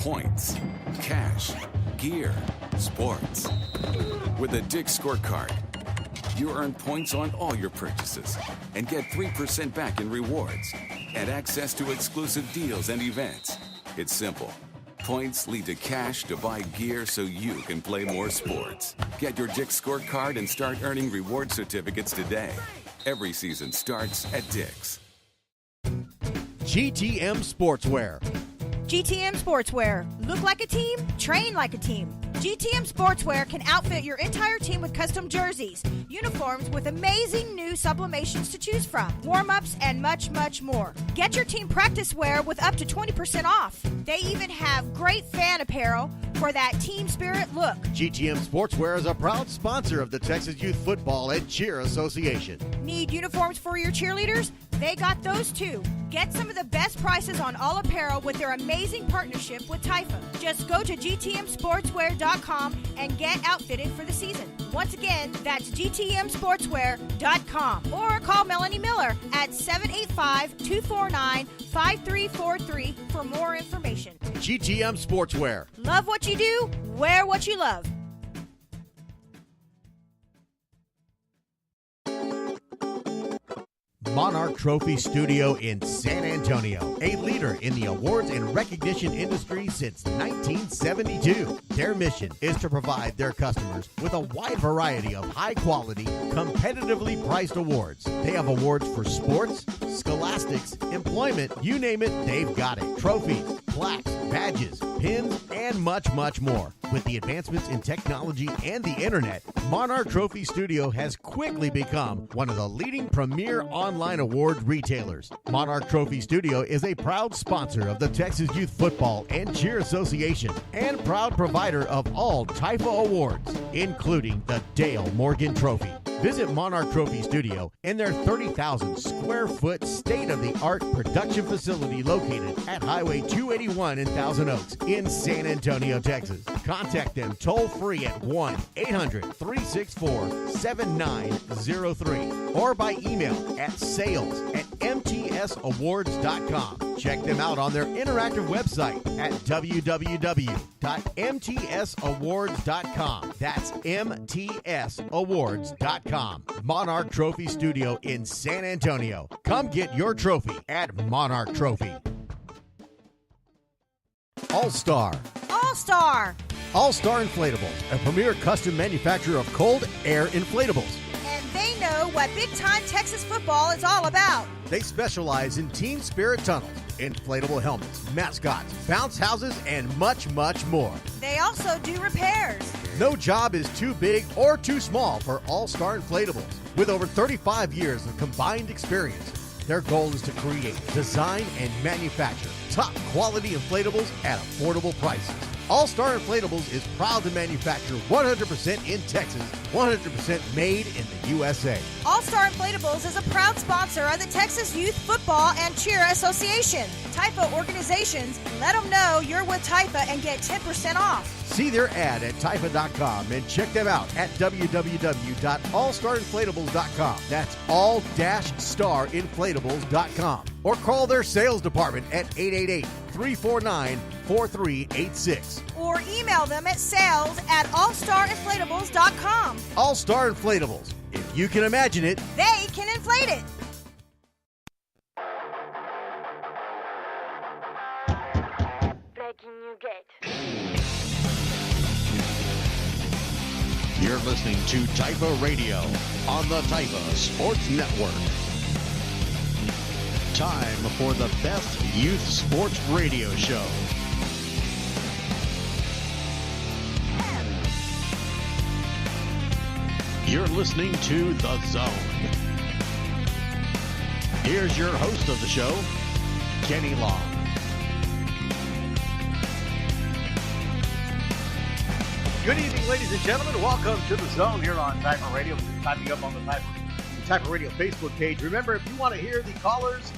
points, cash, gear, sports. With a Dick's scorecard, you earn points on all your purchases and get 3% back in rewards and access to exclusive deals and events. It's simple. Points lead to cash to buy gear so you can play more sports. Get your Dick's scorecard and start earning reward certificates today. Every season starts at Dick's. GTM Sportswear. GTM Sportswear. Look like a team, train like a team. GTM Sportswear can outfit your entire team with custom jerseys, uniforms with amazing new sublimations to choose from, warm-ups, and much, much more. Get your team practice wear with up to 20% off. They even have great fan apparel for that team spirit look. GTM Sportswear is a proud sponsor of the Texas Youth Football and Cheer Association. Need uniforms for your cheerleaders? They got those too. Get some of the best prices on all apparel with their amazing partnership with Taifa. Just go to gtmsportswear.com and get outfitted for the season. Once again, that's gtmsportswear.com. Or call Melanie Miller at 785-249-5343 for more information. GTM Sportswear. Love what you do, wear what you love. Monarch Trophy Studio in San Antonio, a leader in the awards and recognition industry since 1972. Their mission is to provide their customers with a wide variety of high-quality, competitively priced awards. They have awards for sports, scholastics, employment, you name it, they've got it. Trophies, plaques, badges, pins, and much, much more. With the advancements in technology and the internet, Monarch Trophy Studio has quickly become one of the leading premier online award retailers. Monarch Trophy Studio is a proud sponsor of the Texas Youth Football and Cheer Association and proud provider of all Taifa awards, including the Dale Morgan Trophy. Visit Monarch Trophy Studio in their 30,000 square foot state-of-the-art production facility located at Highway 281 in Thousand Oaks in San Antonio, Texas. Contact them toll-free at 1-800-364-7903 or by email at sales@mtsawards.com. Check them out on their interactive website at www.mtsawards.com. That's mtsawards.com. Monarch Trophy Studio in San Antonio. Come get your trophy at Monarch Trophy. All-Star. All-Star. All-Star Inflatables, a premier custom manufacturer of cold air inflatables. And they know what big-time Texas football is all about. They specialize in team spirit tunnels, inflatable helmets, mascots, bounce houses, and much, much more. They also do repairs. No job is too big or too small for All-Star Inflatables. With over 35 years of combined experience, their goal is to create, design, and manufacture top-quality inflatables at affordable prices. All-Star Inflatables is proud to manufacture 100% in Texas, 100% made in the USA. All-Star Inflatables is a proud sponsor of the Texas Youth Football and Cheer Association. Taifa organizations, let them know you're with Taifa and get 10% off. See their ad at Taifa.com and check them out at www.allstarinflatables.com. That's all-starinflatables.com. Or call their sales department at 888-349-4386. Or email them at sales@allstarinflatables.com. All-Star Inflatables. If you can imagine it, they can inflate it. Breaking new gate. You're listening to Taifa Radio on the Taifa Sports Network. Time for the best youth sports radio show. You're listening to The Zone. Here's your host of the show, Kenny Long. Good evening, ladies and gentlemen. Welcome to The Zone here on Taifa Radio. We're typing up on the Taifa Radio Facebook page. Remember, if you want to hear the callers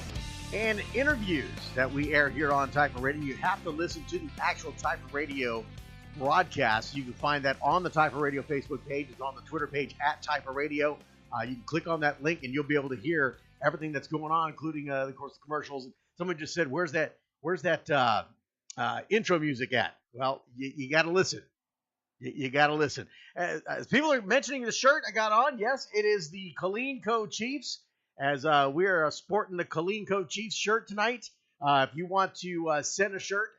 and interviews that we air here on Taifa Radio, you have to listen to the actual Taifa Radio broadcast. You can find that on the Taifa Radio Facebook page. It's on the Twitter page at Taifa Radio. You can click on that link and you'll be able to hear everything that's going on, including, of course, the commercials. Someone just said, "Where's that intro music at? Well, you got to listen. You got to listen. As people are mentioning the shirt I got on, yes, it is the Killeen Co. Chiefs, as we are sporting the Killeen Co. Chiefs shirt tonight. If you want to send a shirt,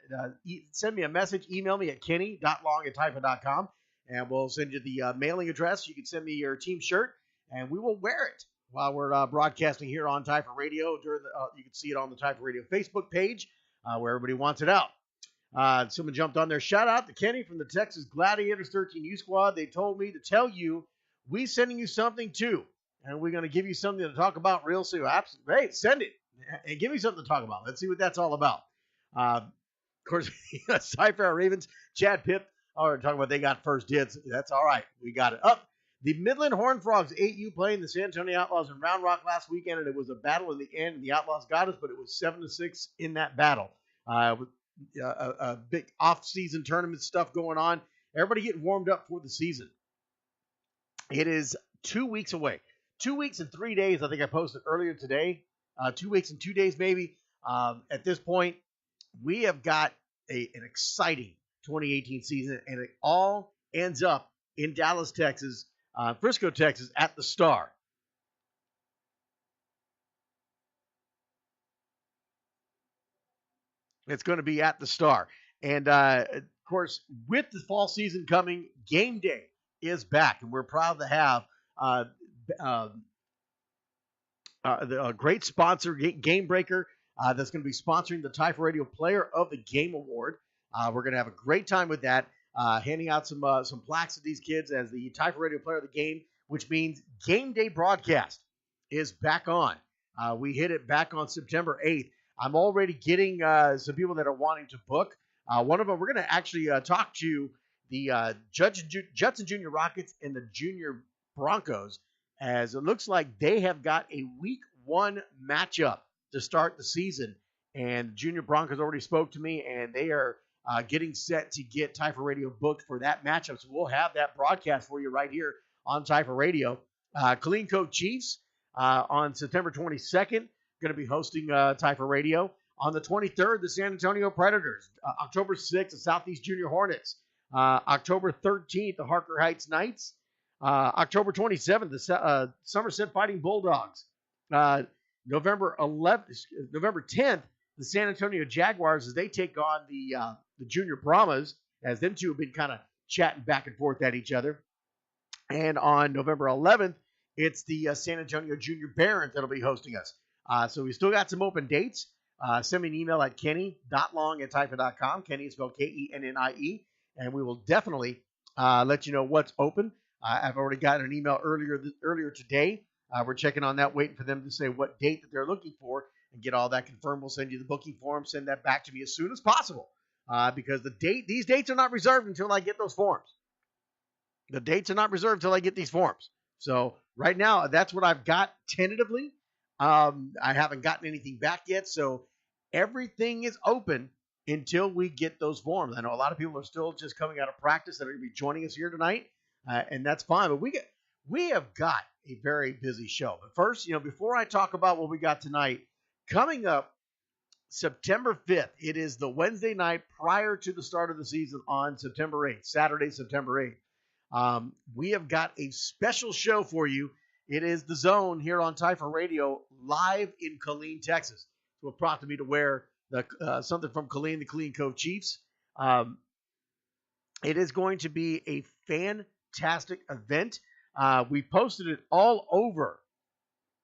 send me a message. Email me at kenny.long@typha.com, and we'll send you the mailing address. You can send me your team shirt, and we will wear it while we're broadcasting here on Typha Radio. You can see it on the Typha Radio Facebook page, where everybody wants it out. Someone jumped on there. Shout out to Kenny from the Texas Gladiators 13U squad. They told me to tell you we sending you something too, and we're going to give you something to talk about real soon. Absolutely. Hey, send it and give me something to talk about. Let's see what that's all about. Of course, Cypher Ravens, Chad Pipp are talking about they got first dibs. That's all right. We got it up. The Midland Horned Frogs 8U playing the San Antonio Outlaws in Round Rock last weekend, and it was a battle in the end, and the Outlaws got us, but it was 7-6 in that battle. A big off-season tournament stuff going on. Everybody getting warmed up for the season. It is 2 weeks away. 2 weeks and 3 days, I think I posted earlier today. 2 weeks and 2 days maybe. At this point, we have got an exciting 2018 season, and it all ends up in Dallas, Texas, Frisco, Texas, at the Star. It's going to be at the Star. And, of course, with the fall season coming, Game Day is back. And we're proud to have a great sponsor, Game Breaker, that's going to be sponsoring the Typha Radio Player of the Game Award. We're going to have a great time with that, handing out some plaques to these kids as the Typha Radio Player of the Game, which means Game Day broadcast is back on. We hit it back on September 8th. I'm already getting some people that are wanting to book. One of them, we're going to actually talk to the Judson Junior Rockets and the Junior Broncos, as it looks like they have got a week 1 matchup to start the season. And Junior Broncos already spoke to me, and they are getting set to get Typha Radio booked for that matchup. So we'll have that broadcast for you right here on Typha Radio. Killeen Co. Chiefs on September 22nd. Going to be hosting Typha Radio. On the 23rd, the San Antonio Predators. October 6th, the Southeast Junior Hornets. October 13th, the Harker Heights Knights. October 27th, the Somerset Fighting Bulldogs. November 10th, the San Antonio Jaguars, as they take on the Junior Brahmas, as them two have been kind of chatting back and forth at each other. And on November 11th, it's the San Antonio Junior Barons that'll be hosting us. So we still got some open dates. Send me an email at kenny.long@typha.com. Kenny is spelled Kennie, and we will definitely let you know what's open. I've already got an email earlier today. We're checking on that, waiting for them to say what date that they're looking for and get all that confirmed. We'll send you the booking form. Send that back to me as soon as possible, because these dates are not reserved until I get those forms. The dates are not reserved until I get these forms. So right now, that's what I've got tentatively. I haven't gotten anything back yet, so everything is open until we get those forms. I know a lot of people are still just coming out of practice that are going to be joining us here tonight, and that's fine. But we have got a very busy show. But first, before I talk about what we got tonight, coming up September 5th, it is the Wednesday night prior to the start of the season on September 8th, Saturday, September 8th. We have got a special show for you. It is The Zone here on Typha Radio, live in Killeen, Texas. So what prompted me to wear something from Killeen, the Killeen Co. Chiefs. It is going to be a fantastic event. We posted it all over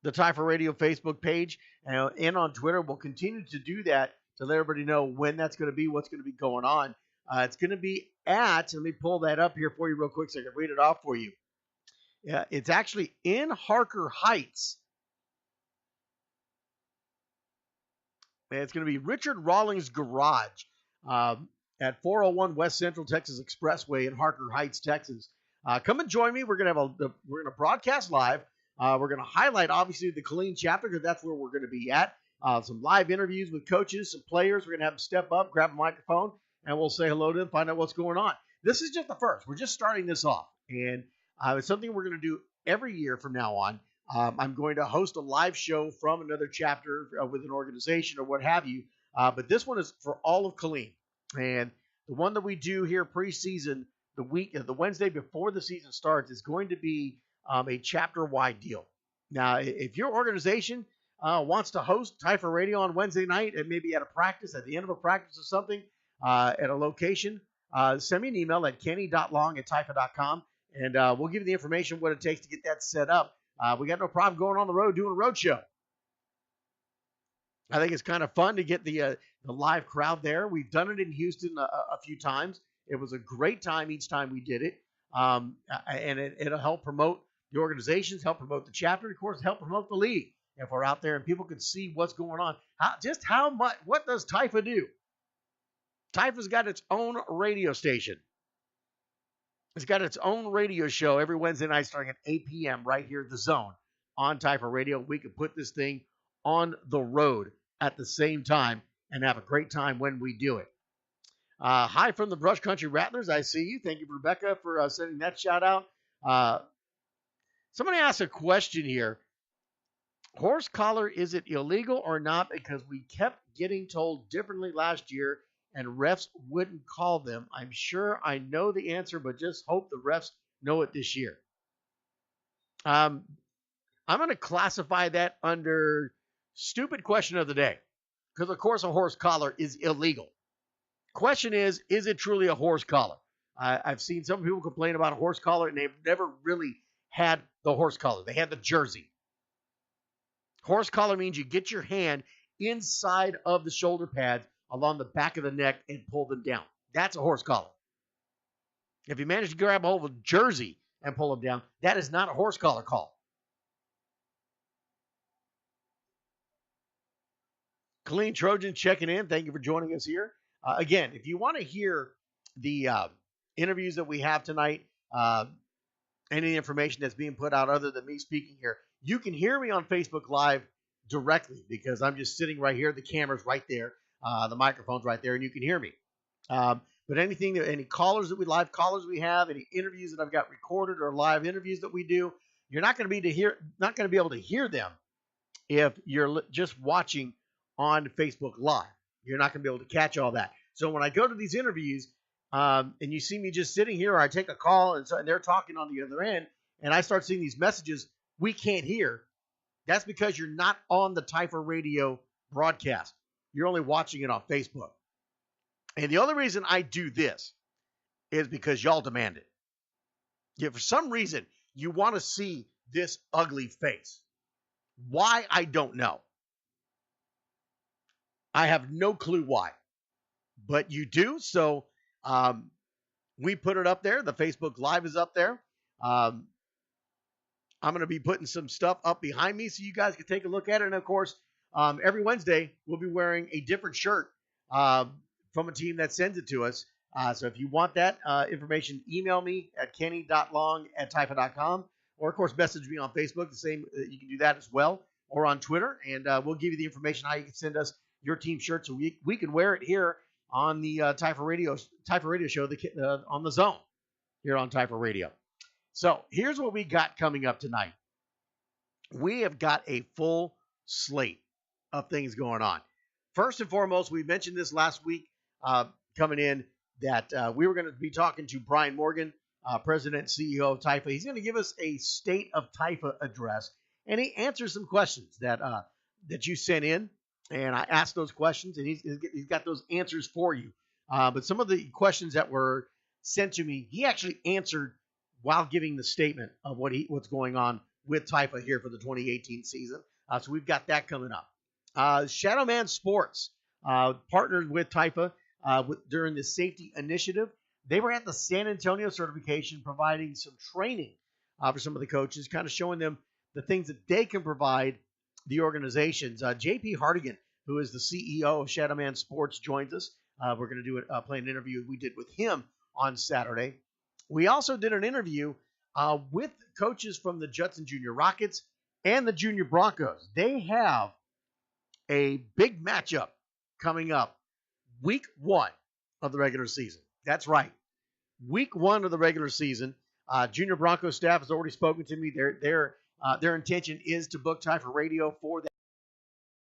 the Typha Radio Facebook page and on Twitter. We'll continue to do that to let everybody know when that's going to be, what's going to be going on. It's going to be let me pull that up here for you real quick so I can read it off for you. It's actually in Harker Heights. And it's going to be Richard Rawlings Garage at 401 West Central Texas Expressway in Harker Heights, Texas. Come and join me. We're going to broadcast live. We're going to highlight, obviously, the Killeen chapter, because that's where we're going to be at. Some live interviews with coaches, some players. We're going to have them step up, grab a microphone, and we'll say hello to them, find out what's going on. This is just the first. We're just starting this off. And it's something we're going to do every year from now on. I'm going to host a live show from another chapter with an organization or what have you. But this one is for all of Killeen. And the one that we do here preseason, the Wednesday before the season starts, is going to be a chapter-wide deal. Now, if your organization wants to host Typha Radio on Wednesday night and maybe at a practice, at the end of a practice or something, at a location, send me an email at kenny.long@typha.com, and we'll give you the information, what it takes to get that set up. We got no problem going on the road, doing a road show. I think it's kind of fun to get the live crowd there. We've done it in Houston a few times. It was a great time each time we did it, and it'll help promote the organizations, help promote the chapter, and of course, help promote the league. If we're out there and people can see what's going on, how much, what does Typha do? Typha's got its own radio station. It's got its own radio show every Wednesday night starting at 8 p.m. right here at The Zone on Typha Radio. We can put this thing on the road at the same time and have a great time when we do it. Hi from the Brush Country Rattlers. I see you. Thank you, Rebecca, for sending that shout out. Somebody asked a question here. Horse collar, is it illegal or not? Because we kept getting told differently last year and refs wouldn't call them. I'm sure I know the answer, but just hope the refs know it this year. I'm going to classify that under stupid question of the day, because of course a horse collar is illegal. Question is it truly a horse collar? I've seen some people complain about a horse collar, and they've never really had the horse collar. They had the jersey. Horse collar means you get your hand inside of the shoulder pads along the back of the neck and pull them down. That's a horse collar. If you manage to grab a hold of a jersey and pull them down, that is not a horse collar call. Clean Trojan checking in. Thank you for joining us here. Again, if you want to hear the interviews that we have tonight, any information that's being put out other than me speaking here, you can hear me on Facebook Live directly because I'm just sitting right here. The camera's right there. The microphone's right there, and you can hear me. But any callers that live callers we have, any interviews that I've got recorded or live interviews that we do, you're not going to be able to hear them if you're just watching on Facebook Live. You're not going to be able to catch all that. So when I go to these interviews, and you see me just sitting here, or I take a call and they're talking on the other end, and I start seeing these messages we can't hear, that's because you're not on the Typha Radio broadcast. You're only watching it on Facebook. And the only reason I do this is because y'all demand it. Yeah, for some reason, you want to see this ugly face. Why, I don't know. I have no clue why. But you do, so we put it up there. The Facebook Live is up there. I'm going to be putting some stuff up behind me so you guys can take a look at it. And, of course, every Wednesday, we'll be wearing a different shirt from a team that sends it to us. So if you want that information, email me at kenny.long@typha.com. Or, of course, message me on Facebook. The same, you can do that as well. Or on Twitter. And we'll give you the information how you can send us your team shirt so we can wear it here on the Typha Radio show on the Zone here on Typha Radio. So here's what we got coming up tonight. We have got a full slate of things going on. First and foremost, we mentioned this last week coming in that we were going to be talking to Brian Morgan, President and CEO of Typha. He's going to give us a State of Typha address, and he answers some questions that you sent in. And I asked those questions, and he's got those answers for you. But some of the questions that were sent to me, he actually answered while giving the statement of what's going on with Typha here for the 2018 season. So we've got that coming up. Shadow Man Sports partnered with Typha during the safety initiative. They were at the San Antonio certification providing some training for some of the coaches, kind of showing them the things that they can provide the organizations. JP Hardigan, who is the CEO of Shadow Man Sports, joins us. We're going to do play an interview we did with him on Saturday. We also did an interview with coaches from the Judson Junior Rockets and the Junior Broncos. They have a big matchup coming up week 1 of the regular season. That's right. Week 1 of the regular season. Junior Broncos staff has already spoken to me. Their intention is to book Typha Radio for that.